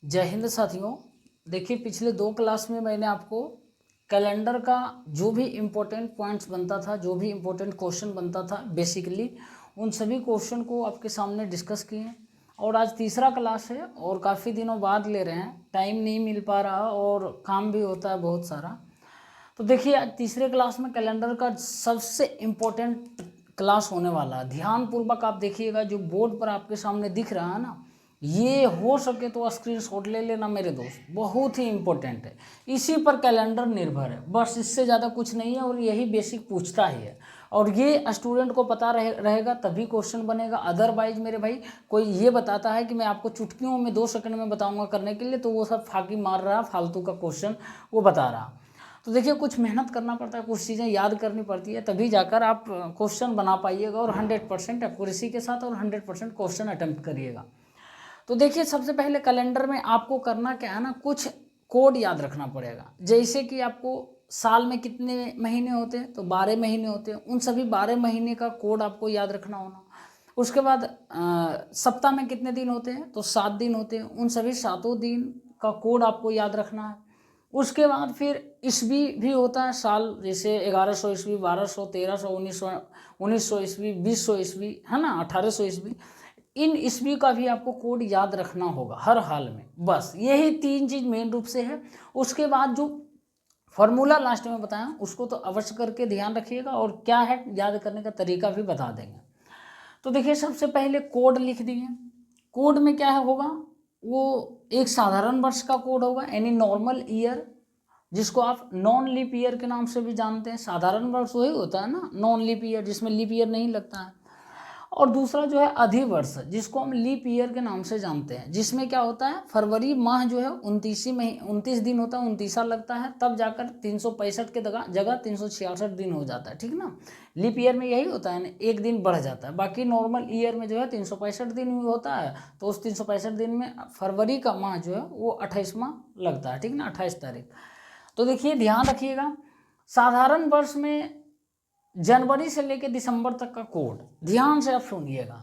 जय हिंद साथियों। देखिए, पिछले 2 क्लास में मैंने आपको कैलेंडर का जो भी इम्पोर्टेंट पॉइंट्स बनता था, जो भी इम्पोर्टेंट क्वेश्चन बनता था बेसिकली, उन सभी क्वेश्चन को आपके सामने डिस्कस किए। और आज तीसरा क्लास है और काफ़ी दिनों बाद ले रहे हैं, टाइम नहीं मिल पा रहा और काम भी होता है बहुत सारा। तो देखिए, आज तीसरे क्लास में कैलेंडर का सबसे इम्पोर्टेंट क्लास होने वाला है। ध्यानपूर्वक आप देखिएगा, जो बोर्ड पर आपके सामने दिख रहा है ना, ये हो सके तो स्क्रीनशॉट ले लेना मेरे दोस्त, बहुत ही इम्पोर्टेंट है। इसी पर कैलेंडर निर्भर है, बस इससे ज़्यादा कुछ नहीं है और यही बेसिक पूछता ही है। और ये स्टूडेंट को पता रहेगा तभी क्वेश्चन बनेगा। अदरवाइज मेरे भाई, कोई ये बताता है कि मैं आपको चुटकियों में 2 सेकंड में बताऊंगा करने के लिए, तो वो सब फाकी मार रहा, फालतू का क्वेश्चन वो बता रहा। तो देखिए, कुछ मेहनत करना पड़ता है, कुछ चीज़ें याद करनी पड़ती है, तभी जाकर आप क्वेश्चन बना पाइएगा और 100% एक्यूरेसी के साथ और 100% क्वेश्चन अटेम्प्ट करिएगा। तो देखिए, सबसे पहले कैलेंडर में आपको करना क्या है ना, कुछ कोड याद रखना पड़ेगा। जैसे कि आपको साल में कितने महीने होते हैं, तो 12 महीने होते हैं, उन सभी 12 महीने का कोड आपको याद रखना होना। उसके बाद सप्ताह में कितने दिन होते हैं, तो 7 दिन होते हैं, उन सभी 7 दिन का कोड आपको याद रखना है। उसके बाद फिर ईस्वी भी होता है, साल, जैसे 1100 ईस्वी, 1200, 1300, 1900 ईस्वी, 2000 ईस्वी, है ना, 1800 ईस्वी। इन ईस्वी का भी आपको कोड याद रखना होगा हर हाल में। बस यही 3 चीज़ मेन रूप से है। उसके बाद जो फॉर्मूला लास्ट में बताया उसको तो अवश्य करके ध्यान रखिएगा, और क्या है याद करने का तरीका भी बता देंगे। तो देखिए, सबसे पहले कोड लिख दिए। कोड में क्या है होगा, वो एक साधारण वर्ष का कोड होगा, यानी नॉर्मल ईयर, जिसको आप नॉन लीप ईयर के नाम से भी जानते हैं। साधारण वर्ष वही होता है ना, नॉन लीप ईयर, जिसमें लीप ईयर नहीं लगता है। और दूसरा जो है अधिवर्ष, जिसको हम लीप ईयर के नाम से जानते हैं, जिसमें क्या होता है, फरवरी माह जो है 29 दिन होता है, 29 लगता है, तब जाकर 365 के जगह 366 दिन हो जाता है। ठीक ना, लीप ईयर में यही होता है ना, एक दिन बढ़ जाता है। बाकी नॉर्मल ईयर में जो है 365 दिन होता है, तो उस 365 दिन में फरवरी का माह जो है वो 28वां लगता है। ठीक ना, 28 तारीख। तो देखिए, ध्यान रखिएगा, साधारण वर्ष में जनवरी से लेकर दिसंबर तक का कोड ध्यान से आप सुनिएगा।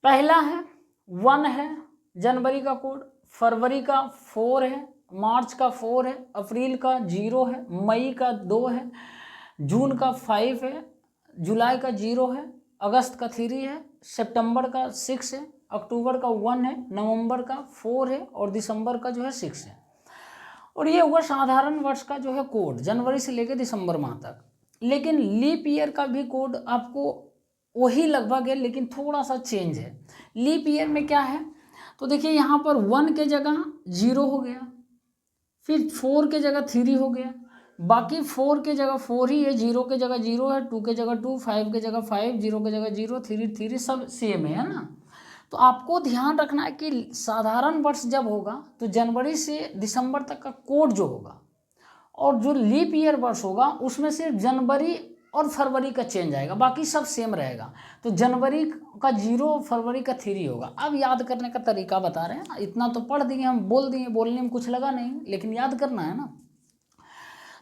पहला है 1 है जनवरी का कोड, फरवरी का 4 है, मार्च का 4 है, अप्रैल का 0 है, मई का 2 है, जून का 5 है, जुलाई का 0 है, अगस्त का 3 है, सितंबर का 6 है, अक्टूबर का 1 है, नवंबर का 4 है और दिसंबर का जो है 6 है। और ये हुआ साधारण वर्ष का जो है कोड, जनवरी से लेकर दिसंबर माह तक। लेकिन लीप ईयर का भी कोड आपको वही लगभग है, लेकिन थोड़ा सा चेंज है। लीप ईयर में क्या है, तो देखिए यहाँ पर 1 के जगह 0 हो गया, फिर 4 के जगह 3 हो गया, बाकी 4 के जगह 4 ही है, 0 के जगह 0 है, 2 के जगह 2, 5 के जगह 5, 0 के जगह 0, 3 सब सेम है ना। तो आपको ध्यान रखना है कि साधारण वर्ष जब होगा तो जनवरी से दिसंबर तक का कोड जो होगा, और जो लीप ईयर वर्ष होगा उसमें सिर्फ जनवरी और फरवरी का चेंज आएगा, बाकी सब सेम रहेगा। तो जनवरी का 0, फरवरी का 3 होगा। अब याद करने का तरीका बता रहे हैं, इतना तो पढ़ दिए हम, बोल दिए, बोलने में कुछ लगा नहीं, लेकिन याद करना है ना।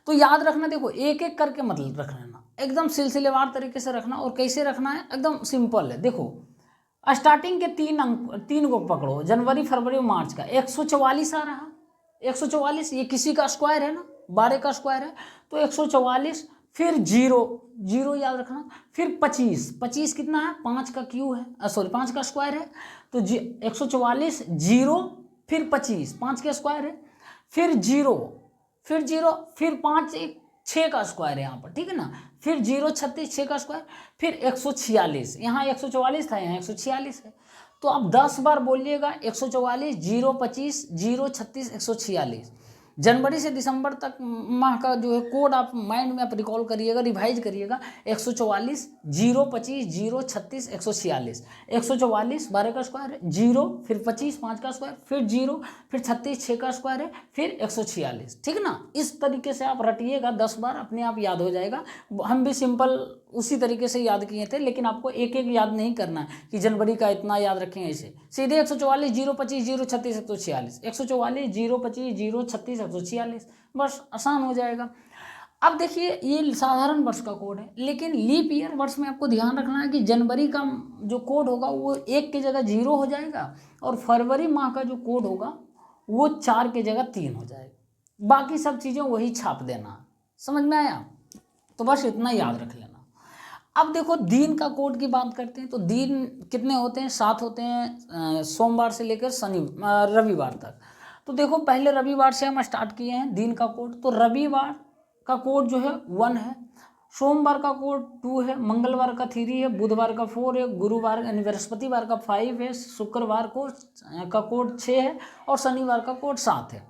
तो याद रखना, देखो एक एक करके मतलब रख लेना, एकदम सिलसिलेवार तरीके से रखना। और कैसे रखना है, एकदम सिंपल है। देखो, स्टार्टिंग के 3 को पकड़ो, जनवरी, फरवरी और मार्च का 144 आ रहा। 144 ये किसी का स्क्वायर है ना, 12 का स्क्वायर है, तो 144, फिर 0 याद रखना, फिर 25 कितना है, 5 का क्यू है, सॉरी 5 का स्क्वायर है, तो 144, 0, फिर 25, 5 का स्क्वायर है, फिर 0, फिर 5, 6 का स्क्वायर है यहाँ पर, ठीक है ना, फिर 0, 36, 6 का स्क्वायर, फिर 146, यहाँ 144 था, यहाँ 146 है। तो अब 10 बार बोलिएगा 144, 0, 25, 0, 36, 146। जनवरी से दिसंबर तक माह का जो है कोड आप माइंड में आप रिकॉल करिएगा, रिवाइज करिएगा। 144, 0, 25, 0, 36, 146, 144 12 का स्क्वायर है, 0, फिर 25 5 का स्क्वायर, फिर 0, फिर 36 6 का स्क्वायर है, फिर 146। ठीक ना, इस तरीके से आप रटिएगा 10 बार, अपने आप याद हो जाएगा। हम भी सिंपल उसी तरीके से याद किए थे, लेकिन आपको एक एक याद नहीं करना है कि जनवरी का इतना याद रखें, ऐसे सीधे 144, 0, 25, 0, 36, 146, 144, 0, 25, 0, 36, 146, बस आसान हो जाएगा। अब देखिए, ये साधारण वर्ष का कोड है, लेकिन लीप ईयर वर्ष में आपको ध्यान रखना है कि जनवरी का जो कोड होगा वो 1 की जगह 0 हो जाएगा, और फरवरी माह का जो कोड होगा वो 4 की जगह 3 हो जाएगा, बाकी सब चीज़ें वही छाप देना। समझ में आया? तो बस इतना याद रख लेना। अब देखो दिन का कोड की बात करते हैं, तो दिन कितने होते हैं? 7 होते हैं, सोमवार से लेकर रविवार तक। तो देखो पहले रविवार से हम स्टार्ट किए हैं दिन का कोड, तो रविवार का कोड जो है 1 है, सोमवार का कोड 2 है, मंगलवार का 3 है, बुधवार का 4 है, गुरुवार यानी बृहस्पतिवार का 5 है, शुक्रवार को का कोड 6 है और शनिवार का कोड 7 है।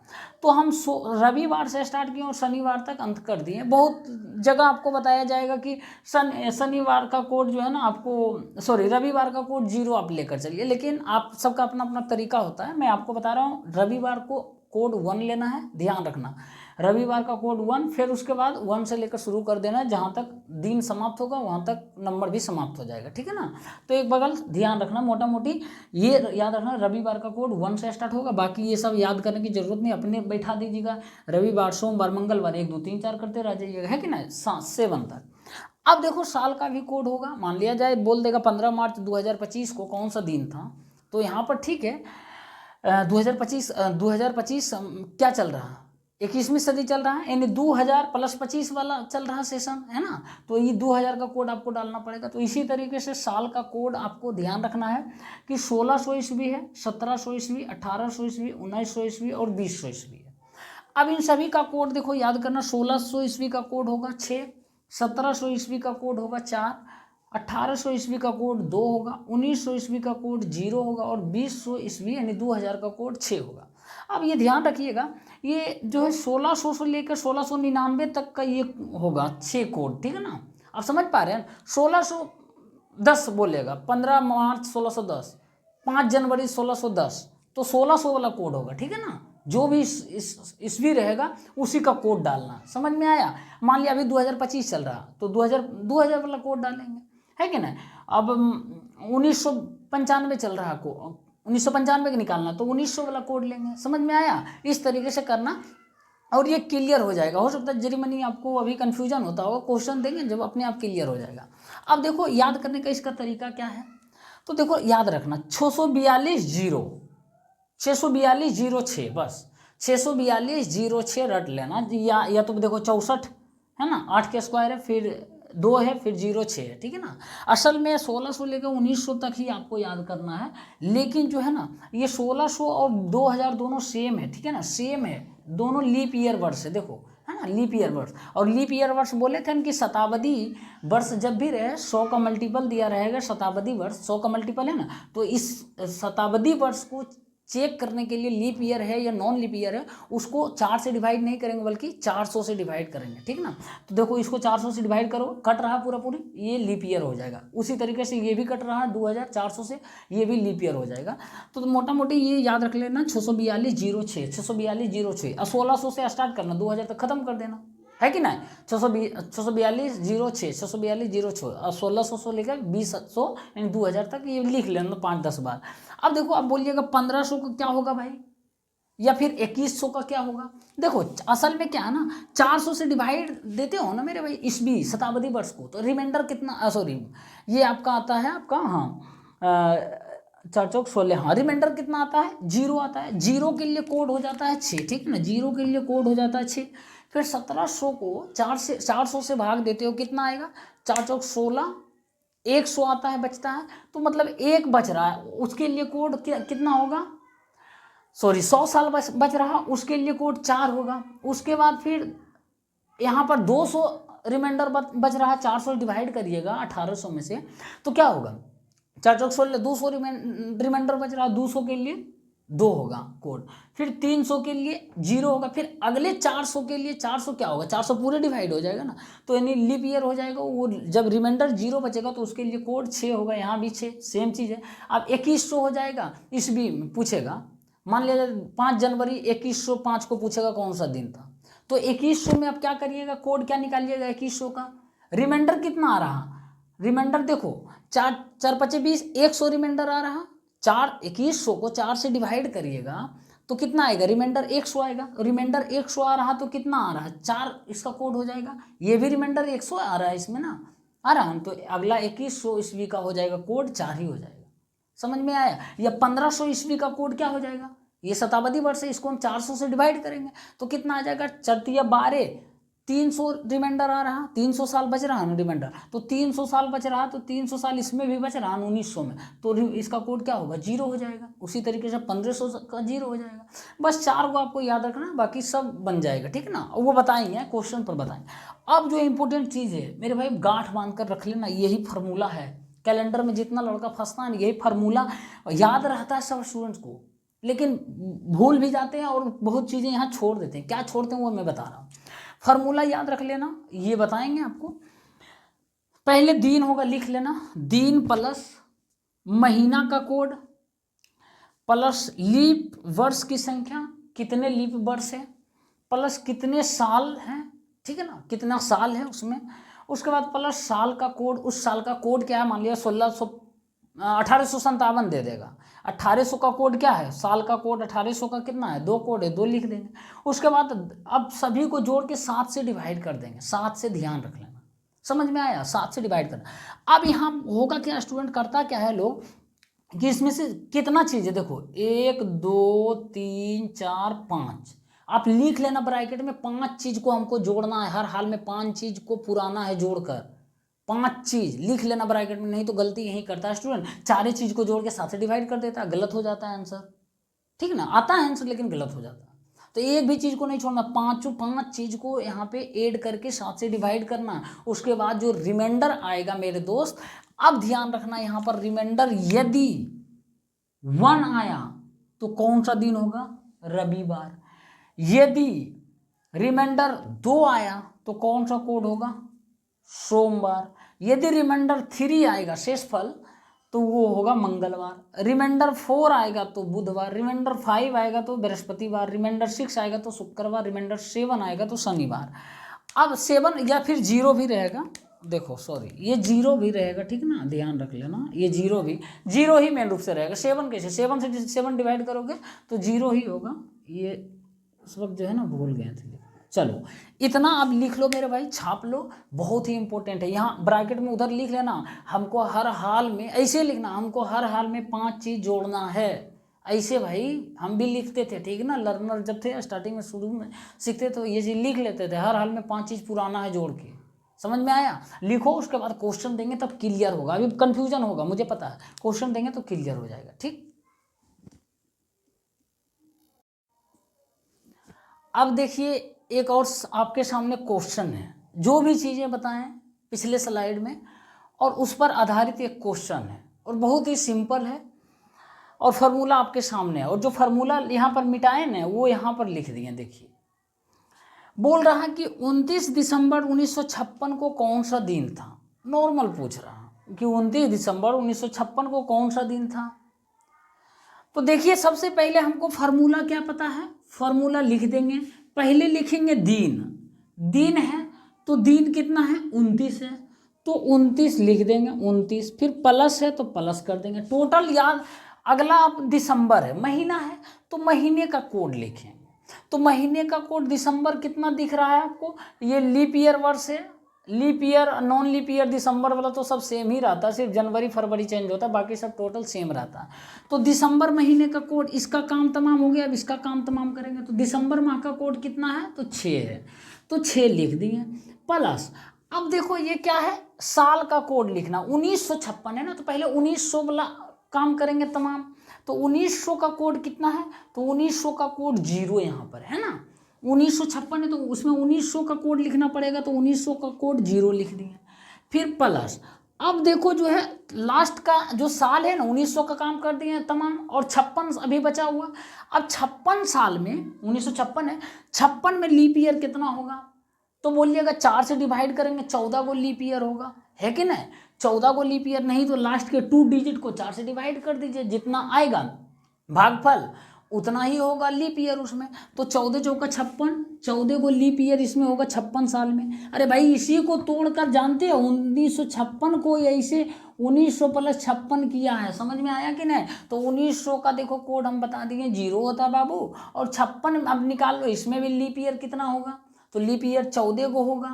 तो हम रविवार से स्टार्ट किए और शनिवार तक अंत कर दिए। बहुत जगह आपको बताया जाएगा कि शनिवार का कोड जो है ना आपको, सॉरी, रविवार का कोड 0 आप लेकर चलिए, लेकिन आप सबका अपना अपना तरीका होता है। मैं आपको बता रहा हूँ रविवार को कोड 1 लेना है, ध्यान रखना, रविवार का कोड 1, फिर उसके बाद 1 से लेकर शुरू कर देना है, जहाँ तक दिन समाप्त होगा वहाँ तक नंबर भी समाप्त हो जाएगा, ठीक है ना। तो एक बगल ध्यान रखना, मोटा मोटी ये याद रखना, रविवार का कोड 1 से स्टार्ट होगा, बाकी ये सब याद करने की जरूरत नहीं, अपने बैठा दीजिएगा, रविवार सोमवार मंगलवार 1 2 3 4 करते रह जाइएगा, है कि ना, 7 तक। अब देखो साल का भी कोड होगा, मान लिया जाए बोल देगा 15 मार्च 2025 को कौन सा दिन था, तो यहाँ पर ठीक है 2025 क्या चल रहा है, 21वीं सदी चल रहा है, यानी 2000 + 25 वाला चल रहा सेशन है ना, तो ये 2000 का कोड आपको डालना पड़ेगा। तो इसी तरीके से साल का कोड आपको ध्यान रखना है कि 1600 ईस्वी है, 1700 ईस्वी, 1800 ईस्वी, 1900 ईस्वी और 2000 ईस्वी है। अब इन सभी का कोड देखो याद करना, 1600 ईस्वी का कोड होगा 6, 1700 ईस्वी का कोड होगा 4, 1800 ईस्वी का कोड 2 होगा, 1900 ईस्वी का कोड 0 होगा और 2000 ईस्वी यानी 2000 का कोड 6 होगा। अब ये ध्यान रखिएगा, ये जो है 1600 से लेकर 1699 तक का ये होगा 6 कोड, ठीक है ना। आप समझ पा रहे हैं, 1610 बोलेगा, 15 मार्च 1610, 5 जनवरी 1610, तो 1600 वाला कोड होगा, ठीक है ना। जो भी ईस्वी रहेगा उसी का कोड डालना, समझ में आया। मान लिया अभी 2025 चल रहा, तो 2000 वाला कोड डालेंगे, है कि ना। अब 1995 चल रहा को 1995 का निकालना, तो 1900 वाला कोड लेंगे, समझ में आया। इस तरीके से करना और ये क्लियर हो जाएगा। हो सकता है जर्मनी आपको अभी कन्फ्यूजन होता होगा, क्वेश्चन देंगे जब अपने आप क्लियर हो जाएगा। अब देखो याद करने का इसका तरीका क्या है, तो देखो याद रखना 642 06, बस 642 06 रट लेना, या तो देखो 64 है ना, 8 के स्क्वायर है, फिर 2 है, फिर 06 है, ठीक है ना। असल में 1600 लेकर 1900 तक ही आपको याद करना है, लेकिन जो है ना ये 1600 और 2000 दोनों सेम है, ठीक है ना, सेम है, दोनों लीप ईयर वर्ष है, देखो है ना, लीप ईयर वर्ष। और लीप ईयर वर्ष बोले थे कि शताब्दी वर्ष जब भी रहे 100 का मल्टीपल दिया रहेगा, शताब्दी वर्ष 100 का मल्टीपल है ना, तो इस शताब्दी वर्ष को चेक करने के लिए लीप ईयर है या नॉन लीप ईयर है, उसको 4 से डिवाइड नहीं करेंगे बल्कि 400 से डिवाइड करेंगे, ठीक ना। तो देखो इसको 400 से डिवाइड करो, कट रहा पूरा पूरी, ये लीप ईयर हो जाएगा। उसी तरीके से ये भी कट रहा 2400 से, ये भी लीप ईयर हो जाएगा। तो मोटा मोटी ये याद रख लेना 642 06 और 1600 से स्टार्ट करना, 2000 तक खत्म कर देना, है कि नहीं। 642 06 और 1600 से लेकर 2000 यानी 2000 तक ये लिख लेना 5-10 बार। अब देखो अब बोलिएगा 1500 का क्या होगा भाई, या फिर 2100 का क्या होगा। देखो असल में क्या है ना, 400 से डिवाइड देते हो ना मेरे भाई ईस्वी शताब्दी वर्ष को, तो रिमाइंडर कितना, सॉरी ये आपका आता है आपका, हाँ 4 चौक 16, हाँ रिमाइंडर कितना आता है, 0 आता है। 0 के लिए कोड हो जाता है 6, ठीक है ना, 0 के लिए कोड हो जाता है 6। फिर 1700 को 400 से भाग देते हो, कितना आएगा, 4 चौक 16, 100 आता है बचता है, तो मतलब 1 बच रहा है, उसके लिए कोड कितना होगा, सॉरी 100 साल बच रहा, उसके लिए कोड 4 होगा। उसके बाद फिर यहाँ पर 200 रिमाइंडर बच रहा, 400 डिवाइड करिएगा 1800 में से, तो क्या होगा, 4 चौक 16, 200 रिमाइंडर बच रहा, 200 के लिए 2 होगा कोड, फिर 300 के लिए 0 होगा, फिर अगले 400 के लिए 400 क्या होगा, 400 पूरे डिवाइड हो जाएगा ना, तो यानी लीप ईयर हो जाएगा वो। जब रिमाइंडर 0 बचेगा तो उसके लिए कोड 6 होगा, यहाँ भी 6, सेम चीज़ है। अब 2100 हो जाएगा, ईस्वी में पूछेगा, मान लिया 5 जनवरी 2105 को पूछेगा कौन सा दिन था, तो 2100 में अब क्या करिएगा, कोड क्या निकालिएगा 2100 का, रिमाइंडर कितना आ रहा, रिमाइंडर देखो 4 4 5 20, 100 रिमाइंडर आ रहा, 2100 को 4 से डिवाइड करिएगा तो कितना आएगा, रिमाइंडर 100 आएगा। रिमाइंडर 100 आ रहा तो कितना आ रहा है, 4 इसका कोड हो जाएगा। ये भी रिमाइंडर 100 आ रहा है इसमें ना, आ रहा है, तो अगला 2100 ईस्वी का हो जाएगा कोड 4 ही हो जाएगा। समझ में आया। या 1500 ईस्वी का कोड क्या हो जाएगा, ये शताब्दी वर्ष है, इसको हम 400 से डिवाइड करेंगे तो कितना आ जाएगा, 4×12 300 रिमाइंडर आ रहा, 300 साल बच रहा ना रिमाइंडर, तो 300 साल बच रहा, तो 300 साल इसमें भी बच रहा 1900 में, तो इसका कोड क्या होगा, 0 हो जाएगा। उसी तरीके से 1500 का 0 हो जाएगा। बस 4 को आपको याद रखना, बाकी सब बन जाएगा, ठीक है ना, वो बताएंगे क्वेश्चन पर बताएंगे। अब जो इंपॉर्टेंट चीज़ है मेरे भाई, गांठ बांध कर रख लेना, यही फार्मूला है। कैलेंडर में जितना लड़का फंसता है यही फार्मूला याद रहता है सब स्टूडेंट्स को, लेकिन भूल भी जाते हैं और बहुत चीज़ें यहाँ छोड़ देते हैं। क्या छोड़ते हैं वो मैं बता रहा हूँ। फार्मूला याद रख लेना, ये बताएंगे आपको। पहले दिन होगा, लिख लेना, दिन प्लस महीना का कोड प्लस लीप वर्ष की संख्या, कितने लीप वर्ष है, प्लस कितने साल हैं, ठीक है ना, कितना साल है उसमें। उसके बाद प्लस साल का कोड, उस साल का कोड क्या है, मान लिया 1857 दे देगा। 1800 का कोड क्या है, साल का कोड 1800 का कितना है, 2 कोड है, 2 लिख देंगे। उसके बाद अब सभी को जोड़ के 7 से डिवाइड कर देंगे, 7 से ध्यान रख लेना, समझ में आया, 7 से डिवाइड करना। अब यहाँ होगा क्या, स्टूडेंट करता क्या है लोग कि इसमें से कितना चीज़ है, देखो 1 2 3 4 5, आप लिख लेना ब्रैकेट में, 5 चीज़ को हमको जोड़ना है, हर हाल में 5 चीज़ को पुराना है जोड़कर, 5 चीज़ लिख लेना ब्रैकेट में, नहीं तो गलती यही करता है स्टूडेंट, 4 चीज़ को जोड़ के 7 से डिवाइड कर देता है, गलत हो जाता है आंसर, ठीक है ना, आता है आंसर लेकिन गलत हो जाता है। तो एक भी चीज़ को नहीं छोड़ना, 5 चीज़ को यहाँ पे ऐड करके 7 से डिवाइड करना। उसके बाद जो रिमाइंडर आएगा मेरे दोस्त, अब ध्यान रखना यहाँ पर, रिमाइंडर यदि 1 आया तो कौन सा दिन होगा, रविवार। यदि रिमाइंडर 2 आया तो कौन सा कोड होगा, सोमवार। यदि रिमाइंडर 3 आएगा शेषफल तो वो होगा मंगलवार। रिमाइंडर 4 आएगा तो बुधवार। रिमाइंडर 5 आएगा तो बृहस्पतिवार। रिमाइंडर 6 आएगा तो शुक्रवार। रिमाइंडर 7 आएगा तो शनिवार। अब 7 या फिर 0 भी रहेगा, देखो सॉरी ये 0 भी रहेगा, ठीक है ना, ध्यान रख लेना, ये 0 ही मेन रूप से रहेगा। 7 कैसे, 7 से 7 डिवाइड करोगे तो 0 ही होगा। ये उस वक्त जो है ना भूल गए थे। चलो इतना अब लिख लो मेरे भाई, छाप लो, बहुत ही इंपॉर्टेंट है। यहाँ ब्रैकेट में उधर लिख लेना, हमको हर हाल में ऐसे लिखना, हमको हर हाल में 5 चीज़ जोड़ना है। ऐसे भाई हम भी लिखते थे, ठीक है ना, लर्नर जब थे स्टार्टिंग में शुरू में सीखते तो ये चीज़ लिख लेते थे, हर हाल में 5 चीज़ पुराना है जोड़ के। समझ में आया, लिखो, उसके बाद क्वेश्चन देंगे तब क्लियर होगा। अभी कन्फ्यूजन होगा मुझे पता है, क्वेश्चन देंगे तो क्लियर हो जाएगा, ठीक। अब देखिए एक और आपके सामने क्वेश्चन है, जो भी चीज़ें बताएं पिछले स्लाइड में और उस पर आधारित एक क्वेश्चन है और बहुत ही सिंपल है और फार्मूला आपके सामने है। और जो फार्मूला यहाँ पर मिटाए ना वो यहाँ पर लिख दिए। देखिए बोल रहा है कि 29 दिसंबर 1956 को कौन सा दिन था। नॉर्मल पूछ रहा कि 29 दिसंबर 1956 को कौन सा दिन था। तो देखिए सबसे पहले हमको फार्मूला क्या पता है, फार्मूला लिख देंगे। पहले लिखेंगे दिन, दिन है तो दिन कितना है 29 है तो 29 लिख देंगे 29, फिर प्लस है तो प्लस कर देंगे, टोटल याद। अगला अब दिसंबर है, महीना है तो महीने का कोड लिखें। तो महीने का कोड दिसंबर कितना दिख रहा है आपको, ये लीप ईयर वर्ष है। Leap year non leap year दिसंबर वाला तो सब सेम ही रहता है, सिर्फ जनवरी फरवरी चेंज होता है, बाकी सब टोटल सेम रहता है। तो दिसंबर महीने का कोड, इसका काम तमाम हो गया। अब इसका काम तमाम करेंगे तो दिसंबर माह का कोड कितना है तो 6 है, तो 6 लिख दिए प्लस। अब देखो ये क्या है, साल का कोड लिखना। 1956 है ना, तो पहले 1900 वाला काम करेंगे तमाम। तो 1900 का कोड कितना है तो 1900 का कोड 0 यहाँ पर है ना, 1956 है तो उसमें 1900 का कोड लिखना पड़ेगा, तो 1900 का कोड 0 लिख दिए, फिर प्लस। अब देखो जो है लास्ट का जो साल है ना 1900 का काम कर दिए तमाम, और 56 अभी बचा हुआ। अब 56 साल में 1956 है, 56 में लीप ईयर कितना होगा तो बोलिएगा 4 से डिवाइड करेंगे, 14 को लीप ईयर होगा, है कि नहीं। 14 को लीप ईयर नहीं तो लास्ट के 2 डिजिट को 4 से डिवाइड कर दीजिए, जितना आएगा भागफल उतना ही होगा लीप ईयर उसमें। तो 14 चौका 56, 14 को लीप ईयर इसमें होगा 56 साल में। अरे भाई इसी को तोड़कर जानते हो 1956 को ऐसे 1900 प्लस 56 किया है, समझ में आया कि नहीं। तो 1900 का देखो कोड हम बता दिए 0 होता बाबू, और 56 अब निकाल लो, इसमें भी लीप ईयर कितना होगा तो लीप ईयर 14 को होगा,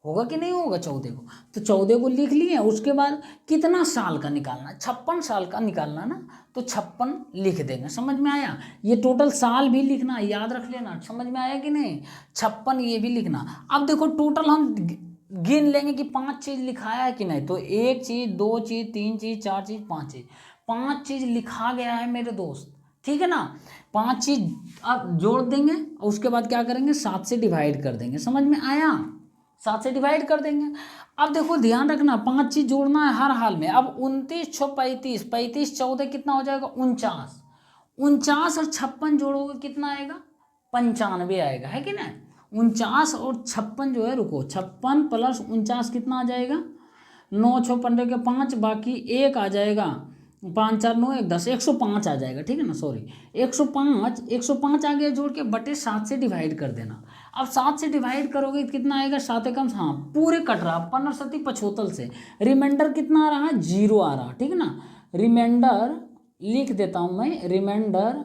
होगा कि नहीं होगा 14 को? तो 14 को लिख लिए। उसके बाद कितना साल का निकालना है? 56 साल का निकालना ना, तो 56 लिख देंगे। समझ में आया? ये टोटल साल भी लिखना, याद रख लेना। समझ में आया कि नहीं? 56 ये भी लिखना। अब देखो टोटल हम गिन लेंगे कि 5 चीज़ लिखाया है कि नहीं। तो 1 चीज़, 2 चीज़, 3 चीज़, 4 चीज़, 5 चीज़, 5 चीज़ लिखा गया है मेरे दोस्त, ठीक है ना। 5 चीज़ आप जोड़ देंगे और उसके बाद क्या करेंगे, 7 से डिवाइड कर देंगे। समझ में आया? 7 से डिवाइड कर देंगे। अब देखो ध्यान रखना, 5 चीज़ जोड़ना है हर हाल में। अब 29 6 35, 35 14 कितना हो जाएगा? 49। 49 और 56 जोड़ोगे कितना आएगा? 95 आएगा, है कि नहीं? 49 और 56 जो है, रुको, 56 प्लस 49 कितना आ जाएगा? 9 6 15 के 5, बाकी 1 आ जाएगा, 5 4 9 1 10, 105 आ जाएगा, ठीक है ना। सॉरी, 105 आ गया, जोड़ के बटे 7 से डिवाइड कर देना। अब 7 से डिवाइड करोगे तो कितना आएगा? 7 एकम, हाँ पूरे कट रहा, 15 75 से रिमाइंडर कितना आ रहा है? 0 आ रहा, ठीक है ना। रिमाइंडर लिख देता हूँ मैं, रिमाइंडर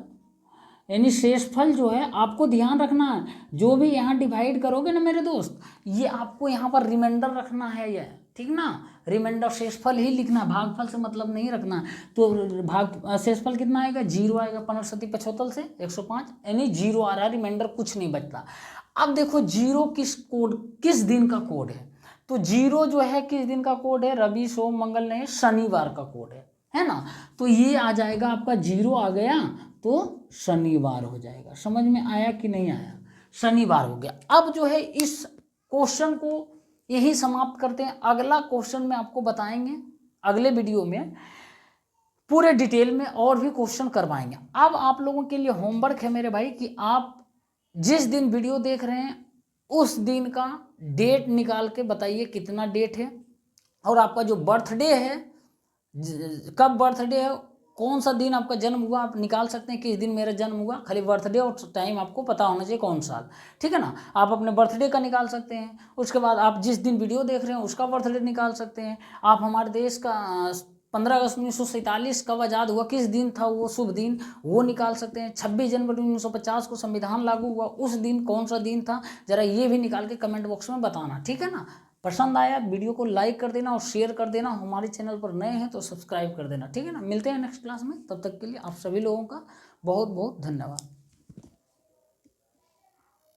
यानी शेषफल जो है, आपको ध्यान रखना है, जो भी यहाँ डिवाइड करोगे ना मेरे दोस्त, ये आपको यहाँ पर रिमाइंडर रखना है, ये ठीक ना। रिमाइंडर शेषफल ही लिखना, भागफल से मतलब नहीं रखना। तो शेषफल कितना आएगा? 0 आएगा, 15 से 105, यानी 0 आ रहा है, रिमाइंडर कुछ नहीं बचता। अब देखो 0 किस दिन का कोड है? तो 0 जो है किस दिन का कोड है? रवि सोम मंगल नहीं, शनिवार का कोड है ना। तो ये आ जाएगा आपका, 0 आ गया तो शनिवार हो जाएगा। समझ में आया कि नहीं आया? शनिवार हो गया। अब जो है इस क्वेश्चन को यही समाप्त करते हैं। अगला क्वेश्चन में आपको बताएंगे, अगले वीडियो में पूरे डिटेल में और भी क्वेश्चन करवाएंगे। अब आप लोगों के लिए होमवर्क है मेरे भाई कि आप जिस दिन वीडियो देख रहे हैं उस दिन का डेट निकाल के बताइए कितना डेट है, और आपका जो बर्थडे है, कब बर्थडे है, कौन सा दिन आपका जन्म हुआ, आप निकाल सकते हैं कि इस दिन मेरा जन्म हुआ। खाली बर्थडे और टाइम आपको पता होना चाहिए, कौन साल, ठीक है ना। आप अपने बर्थडे का निकाल सकते हैं। उसके बाद आप जिस दिन वीडियो देख रहे हैं उसका बर्थडे निकाल सकते हैं। आप हमारे देश का 15 अगस्त 1947 कब आज़ाद हुआ, किस दिन था वो शुभ दिन, वो निकाल सकते हैं। 26 जनवरी 1950 को संविधान लागू हुआ, उस दिन कौन सा दिन था, जरा ये भी निकाल के कमेंट बॉक्स में बताना, ठीक है ना। पसंद आया वीडियो को लाइक कर देना और शेयर कर देना। हमारे चैनल पर नए हैं तो सब्सक्राइब कर देना, ठीक है ना। मिलते हैं नेक्स्ट क्लास में, तब तक के लिए आप सभी लोगों का बहुत बहुत धन्यवाद।